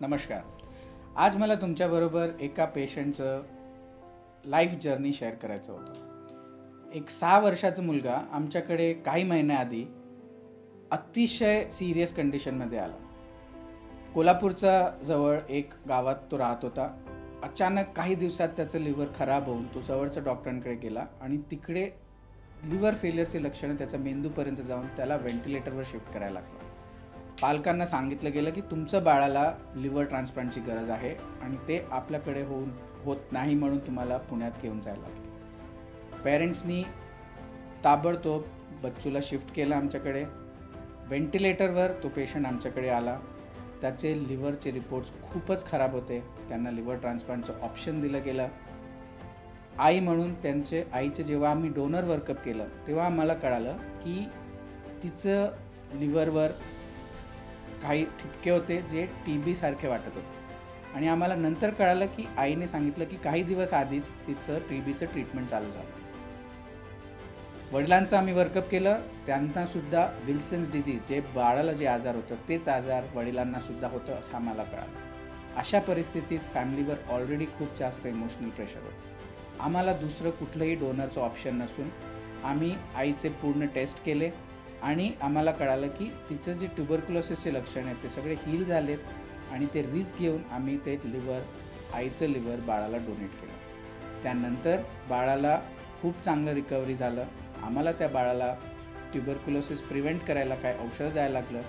नमस्कार. आज मला तुमच्याबरोबर एका पेशंटचं लाईफ जर्नी शेअर करायचं होतं. एक 6 वर्षाचा मुलगा आमच्याकडे काही महिन्याआधी अतिशय सिरियस कंडिशनमध्ये आला. कोल्हापूरच्या जवळ एक गावात तो राहत होता. अचानक काही दिवसात त्याचं लिव्हर खराब होऊन तो जवळच्या डॉक्टरांकडे गेला आणि तिकडे लिव्हर फेलियरचे लक्षणं त्याच्या मेंदूपर्यंत जाऊन त्याला व्हेंटिलेटरवर शिफ्ट करायला लागलं. पालकांना सांगितलं गेलं की तुमचं बाळाला लिव्हर ट्रान्सप्लांटची गरज आहे आणि ते आपल्याकडे होत नाही म्हणून तुम्हाला पुण्यात घेऊन जायला लागेल. पेरेंट्सनी ताबडतोब बच्चूला शिफ्ट केलं आमच्याकडे. व्हेंटिलेटरवर तो पेशंट आमच्याकडे आला. त्याचे लिव्हरचे रिपोर्ट्स खूपच खराब होते. त्यांना लिव्हर ट्रान्सप्लांटचं ऑप्शन दिलं गेलं. आई म्हणून आईचं जेव्हा आम्ही डोनर वर्कअप केलं तेव्हा आम्हाला कळालं की तिचं लिव्हरवर काही ठिपके होते जे TB सारखे वाटत होते आणि आम्हाला नंतर कळालं की आईने सांगितलं की काही दिवस आधीच तिचं TBचं ट्रीटमेंट चालू झालं. वडिलांचं आम्ही वर्कअप केलं. त्यांनासुद्धा विल्सन्स डिसीज जे बाळाला जे आजार होतं तेच आजार वडिलांनासुद्धा होतं असं आम्हाला कळालं. अशा परिस्थितीत फॅमिलीवर ऑलरेडी खूप जास्त इमोशनल प्रेशर होतं. आम्हाला दुसरं कुठलंही डोनरचं ऑप्शन नसून आम्ही आईचे पूर्ण टेस्ट केले आणि आम्हाला कळालं की तिचं जे ट्युबरक्युलोसिसचे लक्षण आहेत ते सगळे हील झालेत आणि ते रिस्क घेऊन आम्ही ते आईचं लिव्हर बाळाला डोनेट केलं. त्यानंतर बाळाला खूप चांगलं रिकव्हरी झालं. आम्हाला त्या बाळाला ट्युबरक्युलोसिस प्रिव्हेंट करायला काय औषध द्यायला लागलं.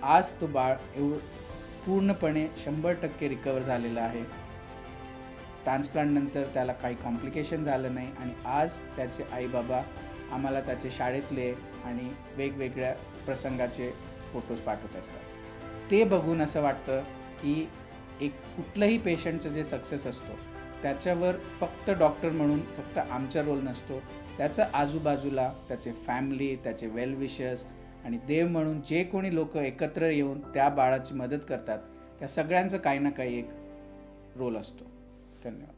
आज तो बाळ पूर्णपणे 100% रिकवर झालेला आहे. ट्रान्सप्लांटनंतर त्याला काही कॉम्प्लिकेशन झालं नाही आणि आज त्याचे आईबाबा आम्हाला त्याचे शाळेतले आणि वेगवेगळ्या प्रसंगाचे फोटोज पाठवत असतात. ते बघून असं वाटतं की एक कुठलंही पेशंटचं जे सक्सेस असतो त्याच्यावर फक्त डॉक्टर म्हणून फक्त आमचा रोल नसतो. त्याचं आजूबाजूला त्याचे फॅमिली, त्याचे वेल विशर्स आणि देव म्हणून जे कोणी लोक एकत्र येऊन त्या बाळाची मदत करतात त्या सगळ्यांचं काही ना काही एक रोल असतो. धन्यवाद.